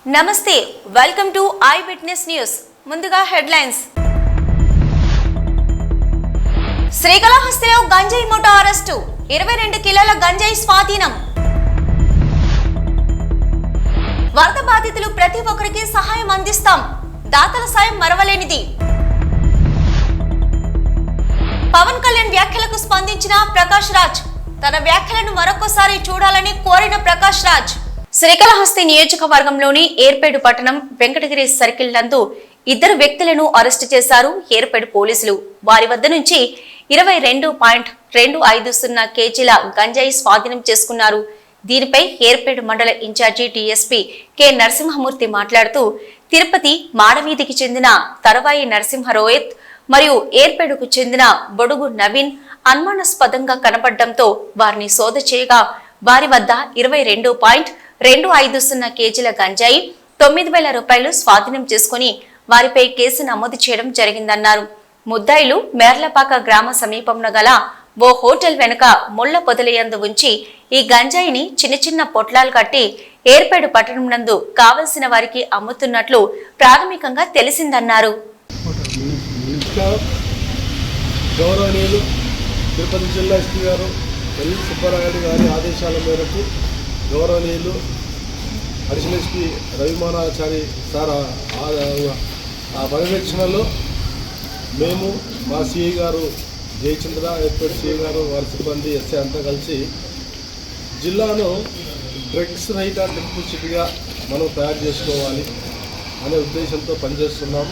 నమస్తే, welcome to I witness news. ముందుగా headlines. శ్రీకాళహస్తిలో గంజాయి ముఠా అరెస్టు, 22 కిలోల గంజాయి స్వాధీనం. వరద బాధితులు ప్రతి ఒక్కరికి సహాయం అందిస్తాం, దాతల సాయం మరవలేనిది. పవన్ కళ్యాణ్ వ్యాఖ్యలకు స్పందించిన ప్రకాష్ రాజ్, తన వ్యాఖ్యలను మరొకసారి చూడాలని కోరిన ప్రకాష్ రాజ్. శ్రీకాళహస్తి నియోజకవర్గంలోని ఏర్పేడు పట్టణం వెంకటగిరి సర్కిల్ నందు 2 వ్యక్తులను అరెస్టు చేశారు ఏర్పేడు పోలీసులు. వారి వద్ద నుంచి 22.250 కేజీల గంజాయి స్వాధీనం చేసుకున్నారు. దీనిపై ఏర్పేడు మండల ఇన్ఛార్జి డీఎస్పీ కె నరసింహమూర్తి మాట్లాడుతూ, తిరుపతి మాడవీధికి చెందిన తరవాయి నరసింహ రోయత్ మరియు ఏర్పేడుకు చెందిన బొడుగు నవీన్ అనుమానాస్పదంగా కనపడడంతో వారిని సోద చేయగా వారి వద్ద 22.250 కేజీల గంజాయి, 9,000 రూపాయలు స్వాధీనం చేసుకుని వారిపై కేసు నమోదు చేయడం జరిగిందన్నారు. ముద్దాయిలు మేర్లపాక గ్రామ సమీపంలో గల ఓ హోటల్ వెనుక ముళ్ల పొదలయందు ఉంచి ఈ గంజాయిని చిన్న చిన్న పొట్లాలు కట్టి ఏర్పేడు పట్టణం నందు కావలసిన వారికి అమ్ముతున్నట్లు ప్రాథమికంగా తెలిసిందన్నారు. గౌరవనీయులు తిరుపతి జిల్లా ఎస్పీ గారు ఎల్ సుబ్బారాయుడు గారి ఆదేశాల మేరకు గౌరవనీయులు అడిషనల్ ఎస్పీ రవిమానాచారి సార్ ఆ పర్యవేక్షణలో మేము మా సిఐ గారు జయచంద్ర, ఎస్పీ సిఐ గారు, వారి సిబ్బంది, ఎస్ఐ అంతా కలిసి జిల్లాను డ్రగ్స్ రహిత టెంపుల్ సిటీగా మనం తయారు చేసుకోవాలి అనే ఉద్దేశంతో పనిచేస్తున్నాము.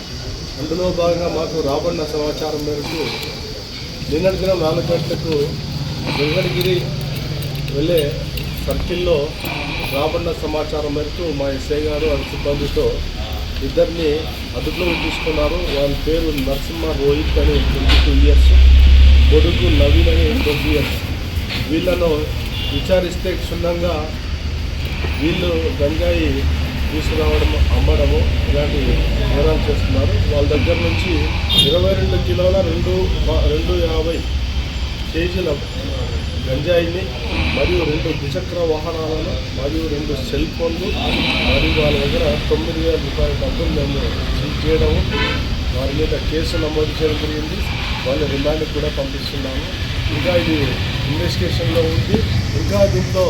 అందులో భాగంగా మాకు రాబడిన సమాచారం మేరకు నిన్నటి దినం 4 గంటలకు వెంకటగిరి వెళ్ళే సర్కిల్లో రాబడిన సమాచారం మేరకు మా ఎస్ఐ గారు వారి సిబ్బందితో 2 అదుపులో తీసుకున్నారు. వాళ్ళ పేరు నరసింహ రోహిత్ అని 22 ఇయర్స్, బొడుగు నవీన్ అని 20 ఇయర్స్. వీళ్ళను విచారిస్తే క్షుణ్ణంగా వీళ్ళు గంజాయి తీసుకురావడం, అమ్మడము ఇలాంటి నేరాలు చేస్తున్నారు. వాళ్ళ దగ్గర నుంచి 22 కిలోల 250 కేజీల గంజాయిని మరియు 2 ద్విచక్ర వాహనాలను మరియు 2 సెల్ ఫోన్లు మరియు వాళ్ళ దగ్గర 9,000 రూపాయల డబ్బులు మేము సీజ్ చేయడము, వారి మీద కేసు నమోదు చేయడం జరిగింది. వాళ్ళ రిమాండ్కి కూడా పంపిస్తున్నాము. ఇంకా ఇది ఇన్వెస్టిగేషన్లో ఉంది. ఇంకా దీంట్లో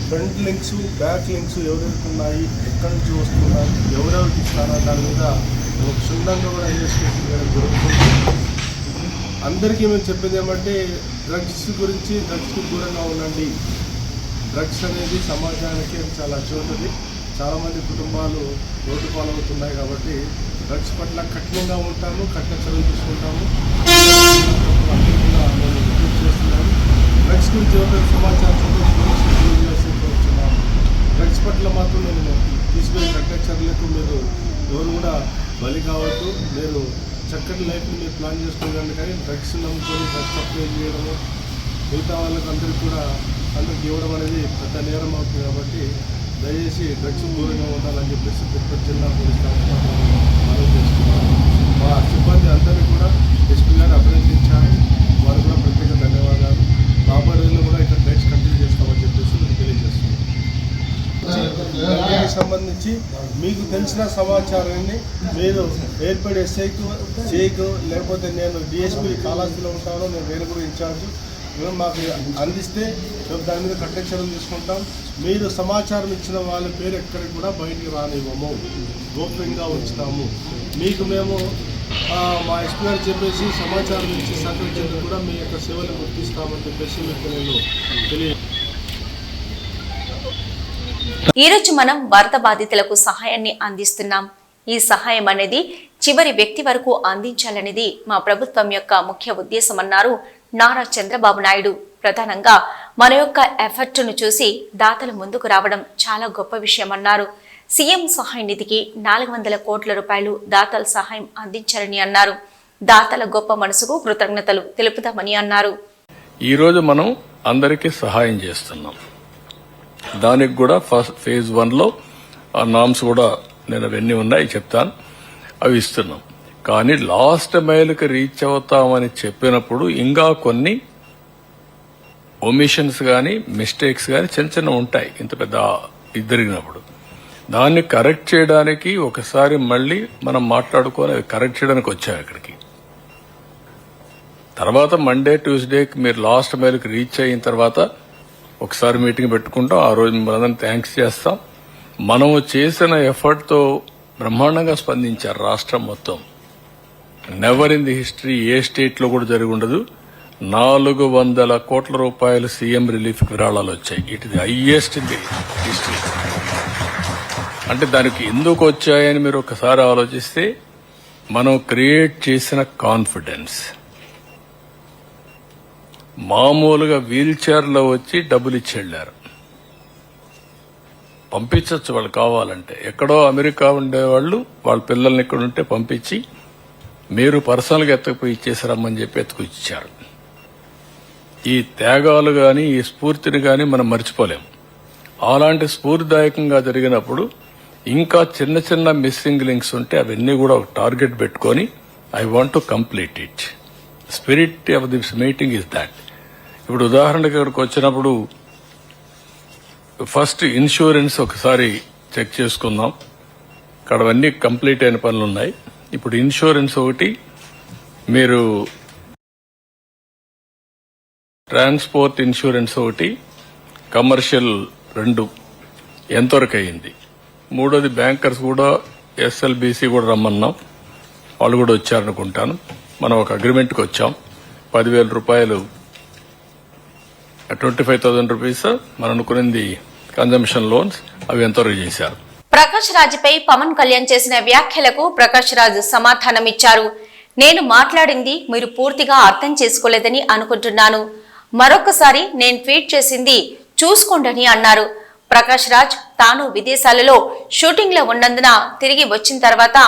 ఫ్రంట్ లింక్స్, బ్యాక్ లింక్స్ ఎవరెవరికి ఉన్నాయి, ఎక్కడి నుంచి వస్తున్నాయి, ఎవరెవరికి ఇస్తారా, దాని మీద క్షుణ్ణంగా కూడా ఇన్వెస్టిగేషన్ చేయడం జరుగుతుంది. అందరికీ మేము చెప్పేది ఏమంటే, డ్రగ్స్ గురించి, డ్రగ్స్కి దూరంగా ఉండండి. డ్రగ్స్ అనేది సమాజానికి చాలా చోటుది. చాలామంది కుటుంబాలు రోడ్డు పాలవుతున్నాయి. కాబట్టి డ్రగ్స్ పట్ల కఠినంగా ఉంటాము, కఠిన చర్యలు తీసుకుంటాము. మేము రిక్వెస్ట్ చేస్తున్నాము. డ్రగ్స్ గురించి ఎవరైనా సమాచారం డ్రగ్స్ పట్ల మాత్రం నేను తీసుకునే కఠిన చర్యలకు మీరు ఎవరు కూడా బలి కావద్దు. మీరు చక్కటి లైఫ్ని మీరు ప్లాన్ చేసుకోగలండి. కానీ డ్రగ్స్ నమ్ముకొని డ్రగ్స్ సప్లై చేయడము, మిగతా వాళ్ళకి అందరికీ ఇవ్వడం అనేది పెద్ద నేరం అవుతుంది. కాబట్టి దయచేసి డ్రగ్స్ దూరంగా ఉండాలని చెప్పేసి తిరుపతి జిల్లా పోలీస్ మనం చేస్తున్నాము. మా సిబ్బంది అందరినీ కూడా ఎస్పీ గారు అభినందించారు. వారు కూడా ప్రత్యేక ధన్యవాదాలు. రాబోయేలో కూడా ఇక్కడ డ్రగ్స్ కంటిన్యూ చేస్తామని చెప్పేసి నేను తెలియజేస్తున్నాను. దానికి సంబంధించి మీకు తెలిసిన సమాచారాన్ని మీరు ఏర్పడే ఎస్ఐకు, సిఐకు, లేకపోతే నేను డిఎస్పీ కాళహస్తిలో ఉంటాను, నేను వేరుగురు ఇన్ఛార్జ్, మేము మాకు అందిస్తే మేము దాని మీద కఠిన చర్యలు తీసుకుంటాం. మీరు సమాచారం ఇచ్చిన వాళ్ళ పేరు ఎక్కడికి కూడా బయటికి రానివ్వము, గోప్యంగా ఉంచుతాము. మీకు మేము మా ఎస్పీ గారు చెప్పేసి సమాచారం ఇచ్చి సహకరించేందుకు కూడా మీ యొక్క సేవలు గుర్తిస్తామని చెప్పేసి మీకు నేను ఈరోజు మనం వరద బాధితులకు సహాయాన్ని అందిస్తున్నాం. ఈ సహాయం అనేది చివరి వ్యక్తి వరకు అందించాలనేది మా ప్రభుత్వం యొక్క ముఖ్య ఉద్దేశం అన్నారు నారా చంద్రబాబు నాయుడు. ప్రధానంగా మన యొక్క ఎఫర్ట్ను చూసి దాతలు ముందుకు రావడం చాలా గొప్ప విషయం అన్నారు. సీఎం సహాయ నిధికి 400 కోట్ల రూపాయలు దాతల సహాయం అందించారని అన్నారు. దాతల గొప్ప మనసుకు కృతజ్ఞతలు తెలుపుతామని అన్నారు. ఈరోజు మనం అందరికీ సహాయం చేస్తున్నాం. దానికి కూడా ఫేజ్ 1లో ఆ నామ్స్ కూడా నేను అవన్నీ ఉన్నాయి చెప్తాను, అవి ఇస్తున్నాం. కానీ లాస్ట్ మైల్కి రీచ్ అవుతామని చెప్పినప్పుడు ఇంకా కొన్ని ఒమిషన్స్ కానీ మిస్టేక్స్ కానీ చిన్న చిన్న ఉంటాయి ఇంత పెద్ద జరిగినప్పుడు. దాన్ని కరెక్ట్ చేయడానికి ఒకసారి మళ్ళీ మనం మాట్లాడుకొని కరెక్ట్ చేయడానికి వచ్చాం ఇక్కడికి. తర్వాత మండే ట్యూస్డేకి మీరు లాస్ట్ మైల్కి రీచ్ అయిన తర్వాత ఒకసారి మీటింగ్ పెట్టుకుంటాం. ఆ రోజు మనందరం థ్యాంక్స్ చేస్తాం. మనం చేసిన ఎఫర్ట్తో బ్రహ్మాండంగా స్పందించారు రాష్ట్రం మొత్తం. Never in the history A state లో కూడా జరిగి ఉండదు. 400 కోట్ల రూపాయలు సీఎం రిలీఫ్ విరాళాలు వచ్చాయి. It is highest in the history. అంటే దానికి ఎందుకు వచ్చాయని మీరు ఒకసారి ఆలోచిస్తే, మనం క్రియేట్ చేసిన కాన్ఫిడెన్స్. మామూలుగా వీల్ చైర్లో వచ్చి డబ్బులు ఇచ్చి వెళ్లారు. పంపించవచ్చు వాళ్ళు కావాలంటే. ఎక్కడో అమెరికా ఉండేవాళ్ళు వాళ్ళ పిల్లల్ని ఇక్కడ ఉంటే పంపించి మీరు పర్సనల్గా ఎత్తకపోయి ఇచ్చేసారమ్మని చెప్పి ఎత్తుకు ఇచ్చారు. ఈ త్యాగాలు గాని ఈ స్ఫూర్తిని గాని మనం మర్చిపోలేం. అలాంటి స్ఫూర్తిదాయకంగా జరిగినప్పుడు ఇంకా చిన్న చిన్న మిస్సింగ్ లింక్స్ ఉంటే అవన్నీ కూడా ఒక టార్గెట్ పెట్టుకొని I want to complete it. Spirit of this meeting is that. ఇప్పుడు ఉదాహరణకి ఇక్కడికి వచ్చినప్పుడు ఫస్ట్ ఇన్సూరెన్స్ ఒకసారి చెక్ చేసుకుందాం. ఇక్కడ అవన్నీ కంప్లీట్ అయిన పనులు ఉన్నాయి. ఇప్పుడు ఇన్సూరెన్స్ ఒకటి, మీరు ట్రాన్స్పోర్ట్ ఇన్సూరెన్స్ ఒకటి, కమర్షియల్ 2 ఎంతవరకు అయింది. మూడోది బ్యాంకర్స్ కూడా ఎస్ఎల్బిసి కూడా రమ్మన్నాం. వాళ్ళు కూడా వచ్చారనుకుంటాను. మనం ఒక అగ్రిమెంట్కి వచ్చాం. 10,000 రూపాయలు 25,000 రూపీస్ మనం అనుకున్నది కన్జంప్షన్ లోన్స్, అవి ఎంతవరకు చేశారు. ప్రకాష్ రాజ్పై పవన్ కళ్యాణ్ చేసిన వ్యాఖ్యలకు ప్రకాష్ రాజ్ సమాధానమిచ్చారు. నేను మాట్లాడింది మీరు పూర్తిగా అర్థం చేసుకోలేదని అనుకుంటున్నాను. మరొకసారి నేను ట్వీట్ చేసింది చూసుకోండని అన్నారు. ప్రకాష్ రాజ్ తాను విదేశాలలో షూటింగ్ లో ఉన్నందున తిరిగి వచ్చిన తర్వాత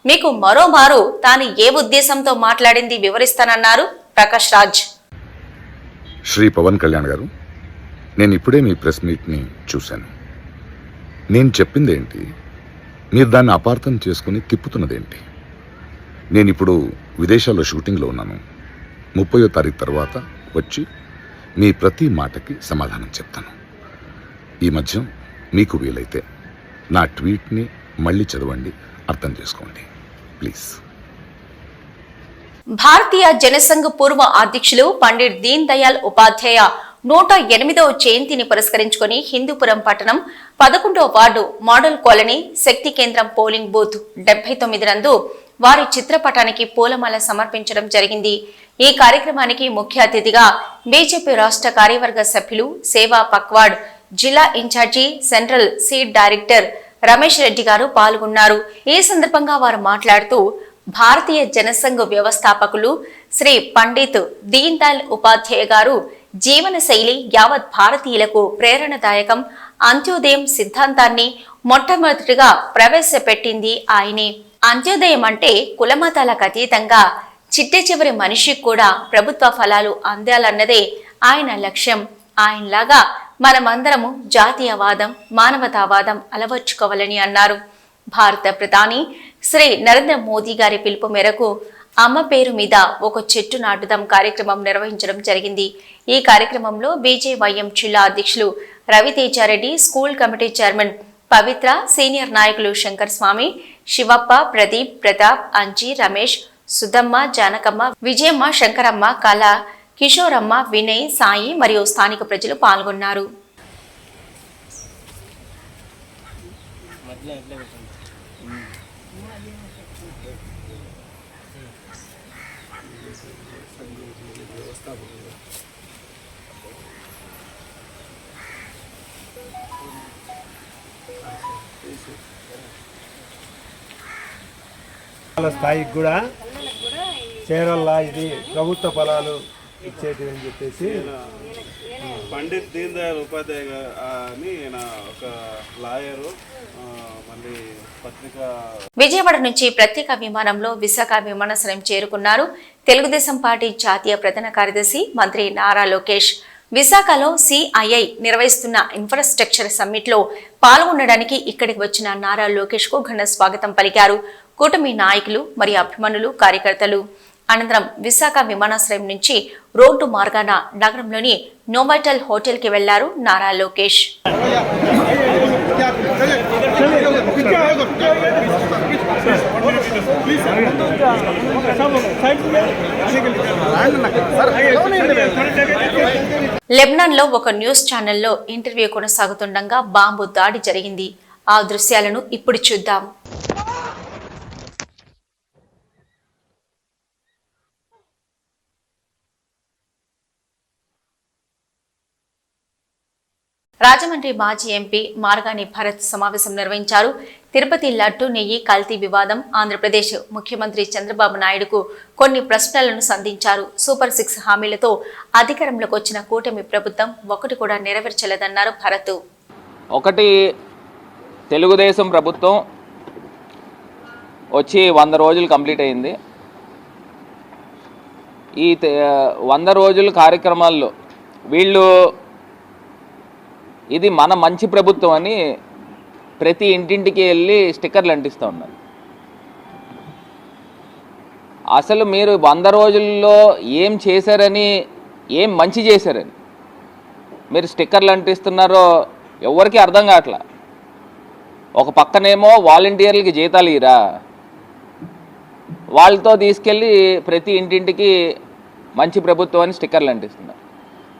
మీకు మరోమారు తాను ఏ ఉద్దేశంతో మాట్లాడింది వివరిస్తానన్నారు ప్రకాష్ రాజ్. శ్రీ పవన్ కళ్యాణ్ గారు, నేను ఇప్పుడే మీ ప్రెస్ మీట్ని చూశాను. నేను చెప్పిందేంటి, మీరు దాన్ని అపార్థం చేసుకుని తిప్పుతున్నదేంటి? నేను ఇప్పుడు విదేశాల్లో షూటింగ్లో ఉన్నాను. 30వ తారీఖు తర్వాత వచ్చి మీ ప్రతి మాటకి సమాధానం చెప్తాను. ఈ మధ్య మీకు వీలైతే నా ట్వీట్ని మళ్ళీ చదవండి, అర్థం చేసుకోండి ప్లీజ్. భారతీయ జనసంఘ్ పూర్వ అధ్యక్షులు పండిట్ దీన్ దయాళ్ ఉపాధ్యాయ 108వ జయంతిని పురస్కరించుకుని హిందూపురం పట్టణం 11వ వార్డు మోడల్ కాలనీ శక్తి కేంద్రం పోలింగ్ బూత్ 79 నందు వారి చిత్రపటానికి పూలమాల సమర్పించడం జరిగింది. ఈ కార్యక్రమానికి ముఖ్య అతిథిగా బీజేపీ రాష్ట్ర కార్యవర్గ సభ్యులు సేవా పక్వాడ్, జిల్లా incharge central seed director Ramesh Reddy గారు పాల్గొన్నారు. ఈ సందర్భంగా వారు మాట్లాడుతూ భారతీయ జనసంఘ్ వ్యవస్థాపకులు శ్రీ పండిత్ దీన్ దయాళ్ ఉపాధ్యాయ గారు జీవన శైలి యావత్ భారతీయులకు ప్రేరణదాయకం. అంత్యోదయం సిద్ధాంతాన్ని మొట్టమొదటిగా ప్రవేశపెట్టింది ఆయనే. అంత్యోదయం అంటే కులమతాలకు అతీతంగా చిట్ట చివరి మనిషికి కూడా ప్రభుత్వ ఫలాలు అందాలన్నదే ఆయన లక్ష్యం. ఆయనలాగా మనమందరము జాతీయవాదం, మానవతావాదం అలవర్చుకోవాలని అన్నారు. భారత ప్రధాని శ్రీ నరేంద్ర మోదీ గారి పిలుపు మేరకు అమ్మ పేరు మీద ఒక చెట్టు నాటుదాం కార్యక్రమం నిర్వహించడం జరిగింది. ఈ కార్యక్రమంలో బీజేవైఎం జిల్లా అధ్యక్షులు రవితేజారెడ్డి, స్కూల్ కమిటీ చైర్మన్ పవిత్ర, సీనియర్ నాయకులు శంకర్ స్వామి, శివప్ప, ప్రదీప్, ప్రతాప్, అంజీ, రమేష్, సుధమ్మ, జానకమ్మ, విజయమ్మ, శంకరమ్మ, కళ, కిషోరమ్మ, వినయ్, సాయి మరియు స్థానిక ప్రజలు పాల్గొన్నారు. స్థాయికి కూడా చేరల్లా, ఇది ప్రభుత్వ ఫలాలు ఇచ్చేది అని చెప్పేసి పండిత్ దీన్ దయాళ్ ఉపాధ్యాయ అని ఈయన ఒక లాయరు, మళ్ళీ పత్రికా. విజయవాడ నుంచి ప్రత్యేక విమానంలో విశాఖ విమానాశ్రయం చేరుకున్నారు తెలుగుదేశం పార్టీ జాతీయ ప్రధాన కార్యదర్శి మంత్రి నారా లోకేష్. విశాఖలో సిఐఐ నిర్వహిస్తున్న ఇన్ఫ్రాస్ట్రక్చర్ సమ్మిట్ లో పాల్గొనడానికి ఇక్కడికి వచ్చిన నారా లోకేష్ కు ఘన స్వాగతం పలికారు కూటమి నాయకులు మరియు అభిమానులు, కార్యకర్తలు. అనంతరం విశాఖ విమానాశ్రయం నుంచి రోడ్డు మార్గాన నగరంలోని నోవాటెల్ హోటల్ కి వెళ్లారు నారా లోకేష్. లెబనాన్లో ఒక న్యూస్ ఛానల్లో ఇంటర్వ్యూ కొనసాగుతుండగా బాంబు దాడి జరిగింది. ఆ దృశ్యాలను ఇప్పుడు చూద్దాం. రాజమండ్రి మాజీ ఎంపీ మార్గాని భరత్ సమావేశం నిర్వహించారు. తిరుపతి లడ్డు నెయ్యి కల్తీ వివాదం, ఆంధ్రప్రదేశ్ ముఖ్యమంత్రి చంద్రబాబు నాయుడుకు కొన్ని ప్రశ్నలను సంధించారు. సూపర్ 6 హామీలతో అధికారంలోకి వచ్చిన కూటమి ప్రభుత్వం ఒకటి కూడా నెరవేర్చలేదన్నారు భరత్. ఒకటి, తెలుగుదేశం ప్రభుత్వం వచ్చి 100 రోజులు కంప్లీట్ అయింది. ఈ 100 రోజుల కార్యక్రమాల్లో వీళ్ళు ఇది మన మంచి ప్రభుత్వం అని ప్రతి ఇంటింటికి వెళ్ళి స్టిక్కర్లు అంటిస్తూ ఉన్నారు. అసలు మీరు 100 రోజుల్లో ఏం చేశారని, ఏం మంచి చేశారని మీరు స్టిక్కర్లు అంటిస్తున్నారో ఎవరికి అర్థం కావట్లా. ఒక పక్కనేమో వాలంటీర్లకి జీతాలు ఇరా, వాళ్ళతో తీసుకెళ్ళి ప్రతి ఇంటింటికి మంచి ప్రభుత్వం అని స్టిక్కర్లు అంటిస్తున్నారు.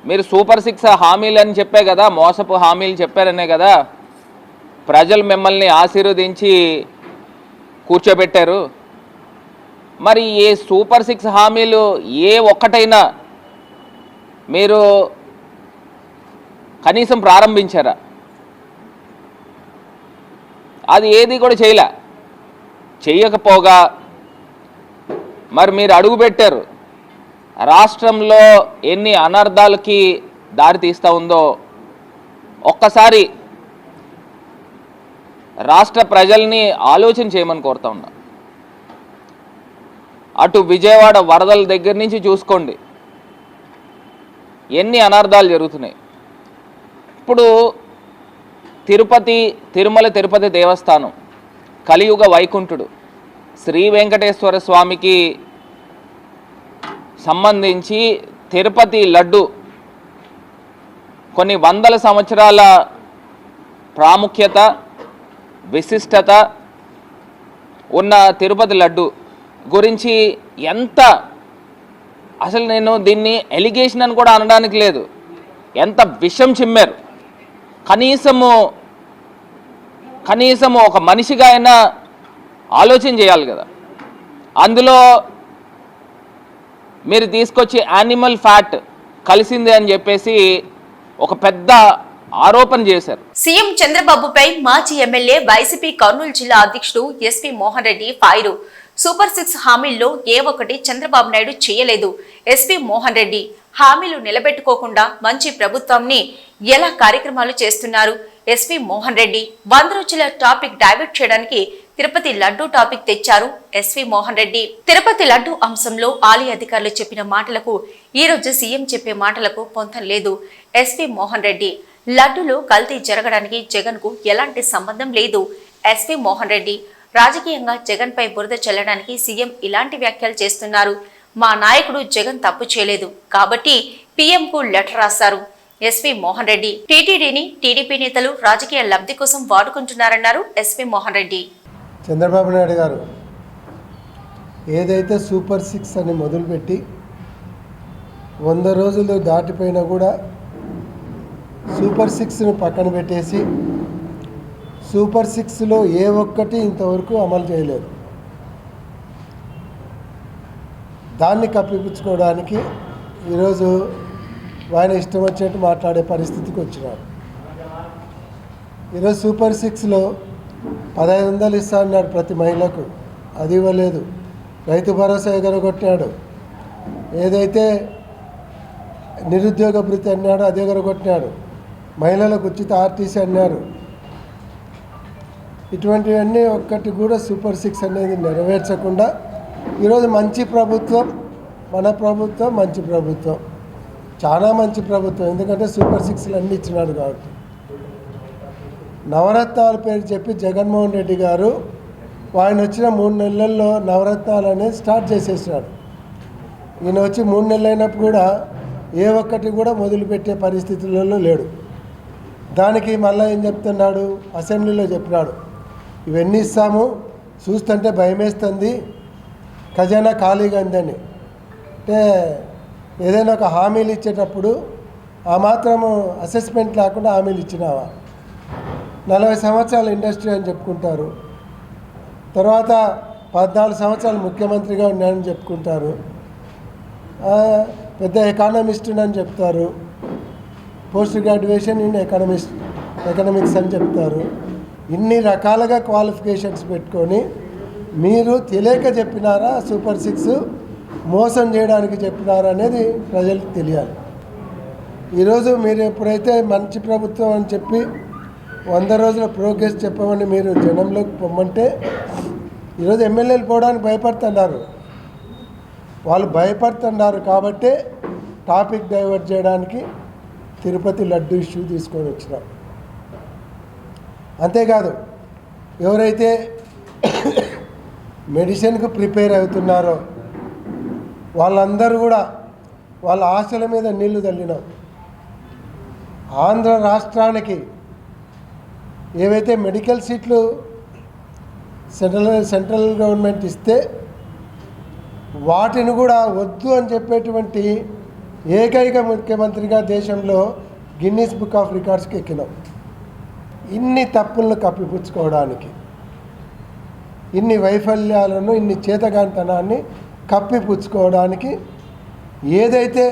మీరు సూపర్ 6 హామీలు అని చెప్పే కదా, మోసపు హామీలు చెప్పారనే కదా ప్రజలు మిమ్మల్ని ఆశీర్వదించి కూర్చోబెట్టారు. మరి ఏ సూపర్ 6 హామీలు ఏ ఒక్కటైనా మీరు కనీసం ప్రారంభించారా? అది ఏది కూడా చేయకపోగా మరి మీరు అడుగు పెట్టారు. రాష్ట్రంలో ఎన్ని అనర్థాలకి దారి తీస్తూ ఉందో ఒక్కసారి రాష్ట్ర ప్రజల్ని ఆలోచన చేయమని కోరుతా ఉన్నా. అటు విజయవాడ వరదల దగ్గర నుంచి చూసుకోండి, ఎన్ని అనర్థాలు జరుగుతున్నాయి. ఇప్పుడు తిరుమల తిరుపతి దేవస్థానం కలియుగ వైకుంఠుడు శ్రీ వెంకటేశ్వర స్వామికి సంబంధించి తిరుపతి లడ్డు కొన్ని వందల సంవత్సరాల ప్రాముఖ్యత, విశిష్టత ఉన్న తిరుపతి లడ్డు గురించి ఎంత, అసలు నేను దీన్ని ఎలిగేషన్ అని కూడా అనడానికి లేదు, ఎంత విషం చిమ్మారు. కనీసము ఒక మనిషిగా అయినా ఆలోచన చేయాలి కదా. అందులో మీరు తీసుకొచ్చి యానిమల్ ఫ్యాట్ కలిసిందే అని చెప్పేసి ఒక పెద్ద ఆరోపణ చేశారు. సీఎం చంద్రబాబుపై మాజీ ఎమ్మెల్యే వైసీపీ కర్నూలు జిల్లా అధ్యక్షుడు SP Mohan Reddy fire. Super 6 హామీల్లో ఏ ఒక్కటి చంద్రబాబు నాయుడు చేయలేదు. ఎస్పీ మోహన్ రెడ్డి హామీలు నిలబెట్టుకోకుండా మంచి ప్రభుత్వాన్ని ఎలా కార్యక్రమాలు చేస్తున్నారు? ఎస్పీ మోహన్ రెడ్డి 100 రోజుల టాపిక్ డైవర్ట్ చేయడానికి తిరుపతి లడ్డూ టాపిక్ తెచ్చారు ఎస్వి మోహన్ రెడ్డి. తిరుపతి లడ్డూ అంశంలో ఆలయ అధికారులు చెప్పిన మాటలకు ఈ రోజు సీఎం చెప్పే మాటలకు పొంతం లేదు. ఎస్వి మోహన్ రెడ్డి లడ్డూలో కల్తీ జరగడానికి జగన్ కు ఎలాంటి సంబంధం లేదు. ఎస్వి మోహన్ రెడ్డి రాజకీయంగా జగన్ పై బురద చల్లడానికి సీఎం ఇలాంటి వ్యాఖ్యలు చేస్తున్నారు. మా నాయకుడు జగన్ తప్పు చేయలేదు కాబట్టి పీఎం కు లెటర్ రాశారు. ఎస్వి మోహన్ రెడ్డి టీటీడీని టీడీపీ నేతలు రాజకీయ లబ్ధి కోసం వాడుకుంటున్నారన్నారు ఎస్వి మోహన్ రెడ్డి. చంద్రబాబు నాయుడు గారు ఏదైతే సూపర్ 6 అని మొదలుపెట్టి 100 రోజులు దాటిపోయినా కూడా సూపర్ 6ను పక్కన పెట్టేసి సూపర్ 6లో ఏ ఒక్కటి ఇంతవరకు అమలు చేయలేదు. దాన్ని కప్పిపుచ్చుకోవడానికి ఈరోజు ఆయన ఇష్టం వచ్చినట్టు మాట్లాడే పరిస్థితికి వచ్చినారు. ఈరోజు సూపర్ 6లో 1500 ఇస్తా అన్నాడు ప్రతి మహిళకు, అది ఇవ్వలేదు. రైతు భరోసా ఎగరగొట్టాడు. ఏదైతే నిరుద్యోగ భృతి అన్నాడో అది ఎగరగొట్టినాడు. మహిళలకు ఉచిత ఆర్టీసీ అన్నారు. ఇటువంటివన్నీ ఒక్కటి కూడా సూపర్ 6 అనేది నెరవేర్చకుండా ఈరోజు మంచి ప్రభుత్వం, మన ప్రభుత్వం మంచి ప్రభుత్వం, చాలా మంచి ప్రభుత్వం. ఎందుకంటే సూపర్ 6లు అన్నీ ఇచ్చినాడు కాబట్టి. నవరత్నాల పేరు చెప్పి జగన్మోహన్ రెడ్డి గారు ఆయన వచ్చిన 3 నెలల్లో నవరత్నాలు అనేది స్టార్ట్ చేసేసినాడు. ఈయన వచ్చి 3 నెలలు అయినప్పుడు కూడా ఏ ఒక్కటి కూడా మొదలుపెట్టే పరిస్థితులలో లేడు. దానికి మళ్ళీ ఏం చెప్తున్నాడు, అసెంబ్లీలో చెప్పినాడు ఇవన్నీ ఇస్తాము, చూస్తుంటే భయమేస్తుంది, ఖజానా ఖాళీగా ఉందని. అంటే ఏదైనా ఒక హామీలు ఇచ్చేటప్పుడు ఆ మాత్రము అసెస్మెంట్ లేకుండా హామీలు ఇచ్చినావా? 40 సంవత్సరాల ఇండస్ట్రీ అని చెప్పుకుంటారు, తర్వాత 14 సంవత్సరాలు ముఖ్యమంత్రిగా ఉన్నానని చెప్పుకుంటారు, పెద్ద ఎకానమిస్ట్ అని చెప్తారు, పోస్ట్ గ్రాడ్యుయేషన్ ఇన్ ఎకనామిక్స్ అని చెప్తారు. ఇన్ని రకాలుగా క్వాలిఫికేషన్స్ పెట్టుకొని మీరు తెలియక చెప్పినారా, సూపర్ 6 మోసం చేయడానికి చెప్పినారా అనేది ప్రజలకు తెలియాలి. ఈరోజు మీరు ఎప్పుడైతే మంచి ప్రభుత్వం అని చెప్పి 100 రోజుల ప్రోగ్రెస్ చెప్పమని మీరు జనంలోకి పొమ్మంటే ఈరోజు ఎమ్మెల్యేలు పోవడానికి భయపడుతున్నారు. వాళ్ళు భయపడుతున్నారు కాబట్టే టాపిక్ డైవర్ట్ చేయడానికి తిరుపతి లడ్డు ఇష్యూ తీసుకొని వచ్చినాం. అంతేకాదు ఎవరైతే మెడిసిన్కు ప్రిపేర్ అవుతున్నారో వాళ్ళందరూ కూడా వాళ్ళ ఆశల మీద నీళ్లు చల్లినాం. ఆంధ్ర రాష్ట్రానికి ఏవైతే మెడికల్ సీట్లు సెంట్రల్ గవర్నమెంట్ ఇస్తే వాటిని కూడా వద్దు అని చెప్పేటువంటి ఏకైక ముఖ్యమంత్రిగా దేశంలో గిన్నీస్ బుక్ ఆఫ్ రికార్డ్స్కి ఎక్కినాం. ఇన్ని తప్పులను కప్పిపుచ్చుకోవడానికి, ఇన్ని వైఫల్యాలను, ఇన్ని చేతగాంతనాన్ని కప్పిపుచ్చుకోవడానికి ఏదైతే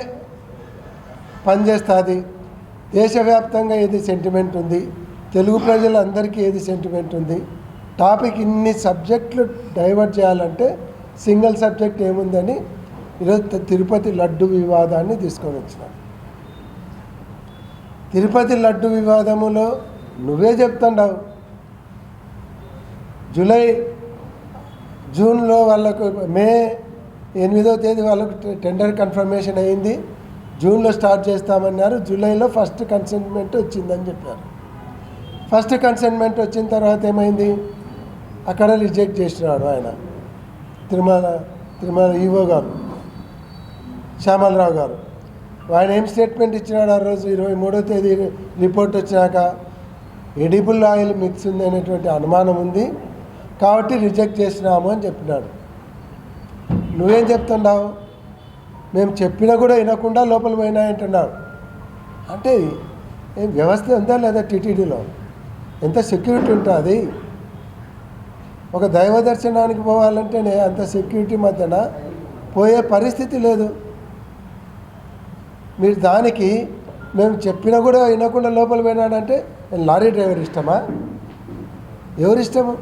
పనిచేస్తుంది, దేశవ్యాప్తంగా ఏది సెంటిమెంట్ ఉంది, తెలుగు ప్రజలందరికీ ఏది సెంటిమెంట్ ఉంది, టాపిక్ ఇన్ని సబ్జెక్టులు డైవర్ట్ చేయాలంటే సింగిల్ సబ్జెక్ట్ ఏముందని ఈరోజు తిరుపతి లడ్డు వివాదాన్ని తీసుకొని వచ్చినాం. తిరుపతి లడ్డు వివాదములో నువ్వే చెప్తున్నావు, జూన్లో వాళ్ళకు మే 8వ తేదీ వాళ్ళకు టెండర్ కన్ఫర్మేషన్ అయింది, జూన్లో స్టార్ట్ చేస్తామన్నారు, జూలైలో ఫస్ట్ కన్సైన్మెంట్ వచ్చిందని చెప్పారు. ఫస్ట్ కన్సైన్మెంట్ వచ్చిన తర్వాత ఏమైంది, అక్కడ రిజెక్ట్ చేసినాడు ఆయన తిరుమల ఈవో గారు శ్యామలరావు గారు. ఆయన ఏం స్టేట్మెంట్ ఇచ్చినాడు ఆ రోజు 23వ తేదీ రిపోర్ట్ వచ్చినాక, ఎడిబుల్ ఆయిల్ మిక్స్ ఉంది అనేటువంటి అనుమానం ఉంది కాబట్టి రిజెక్ట్ చేసినాము అని చెప్పినాడు. నువ్వేం చెప్తున్నావు, మేము చెప్పినా కూడా వినకుండా లోపల పోయినాయంటున్నావు. అంటే ఏం వ్యవస్థ ఉందా లేదా టీటీడీలో? ఎంత సెక్యూరిటీ ఉంటుంది? ఒక దైవ దర్శనానికి పోవాలంటేనే అంత సెక్యూరిటీ మధ్యన పోయే పరిస్థితి లేదు. మీరు దానికి మేము చెప్పినా కూడా వినకుండా లోపల పోయినాడంటే లారీ డ్రైవర్ ఇష్టమా? ఎవరిష్టము?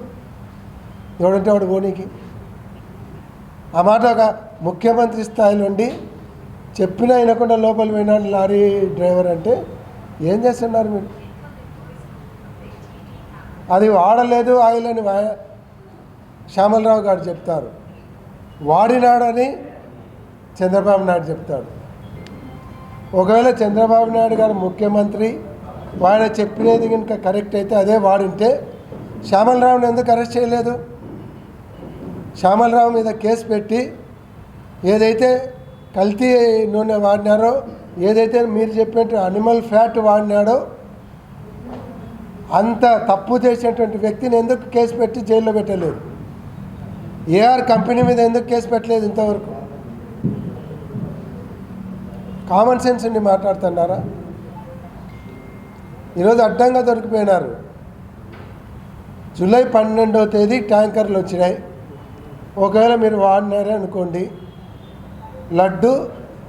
ఎవడంటే వాడు పోనీకి. ఆ మాట ఒక ముఖ్యమంత్రి స్థాయిలో ఉండి చెప్పినా వినకుండా లోపల పోయినాడు లారీ డ్రైవర్ అంటే ఏం చేస్తున్నారు మీరు? అది వాడలేదు ఆయిల్ అని శ్యామలరావు గారు చెప్తారు, వాడినాడని చంద్రబాబు నాయుడు చెప్తాడు. ఒకవేళ చంద్రబాబు నాయుడు గారు ముఖ్యమంత్రి, ఆయన చెప్పినది కనుక కరెక్ట్ అయితే అదే వాడింటే శ్యామలరావుని ఎందుకు అరెస్ట్ చేయలేదు? శ్యామలరావు మీద కేసు పెట్టి ఏదైతే కల్తీ నూనె వాడినారో, ఏదైతే మీరు చెప్పినట్టు అనిమల్ ఫ్యాట్ వాడినాడో అంత తప్పు చేసినటువంటి వ్యక్తిని ఎందుకు కేసు పెట్టి జైల్లో పెట్టలేదు? ఏఆర్ కంపెనీ మీద ఎందుకు కేసు పెట్టలేదు ఇంతవరకు? కామన్ సెన్స్ ఉండి మాట్లాడుతున్నారా? ఈరోజు అడ్డంగా దొరికిపోయినారు. జూలై 12వ తేదీ ట్యాంకర్లు వచ్చినాయి. ఒకవేళ మీరు వాడినారే అనుకోండి, లడ్డు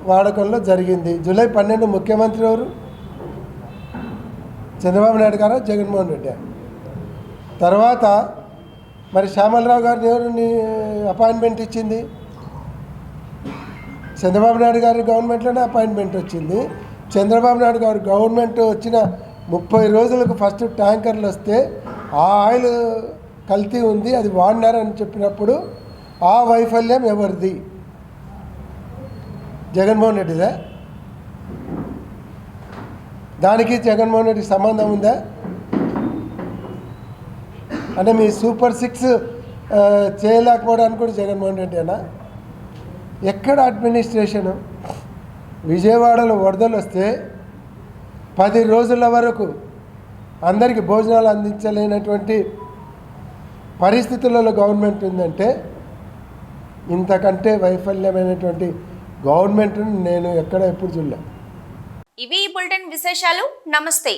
వాడకంలో జరిగింది. జూలై 12 ముఖ్యమంత్రి ఎవరు? చంద్రబాబు నాయుడు గారా జగన్మోహన్ రెడ్డి? తర్వాత మరి శ్యామలరావు గారిని ఎవరిని అపాయింట్మెంట్ ఇచ్చింది? చంద్రబాబు నాయుడు గారి గవర్నమెంట్లోనే అపాయింట్మెంట్ వచ్చింది. చంద్రబాబు నాయుడు గారి గవర్నమెంట్ వచ్చిన 30 రోజులకు ఫస్ట్ ట్యాంకర్లు వస్తే ఆ ఆయిల్ కల్తీ ఉంది, అది వాడినారని చెప్పినప్పుడు ఆ వైఫల్యం ఎవరిది? జగన్మోహన్ రెడ్డిదా? దానికి జగన్మోహన్ రెడ్డి సంబంధం ఉందా? అంటే మీ సూపర్ 6 చేయలేకపోవడానికి కూడా జగన్మోహన్ రెడ్డి అనా? ఎక్కడ అడ్మినిస్ట్రేషను? విజయవాడలో వరదలు వస్తే 10 రోజుల వరకు అందరికీ భోజనాలు అందించలేనటువంటి పరిస్థితులలో గవర్నమెంట్ ఉందంటే ఇంతకంటే వైఫల్యమైనటువంటి గవర్నమెంట్ని నేను ఎక్కడ ఎప్పుడు చూడలే. ఇవి ఈ బులెటిన్ విశేషాలు. నమస్తే.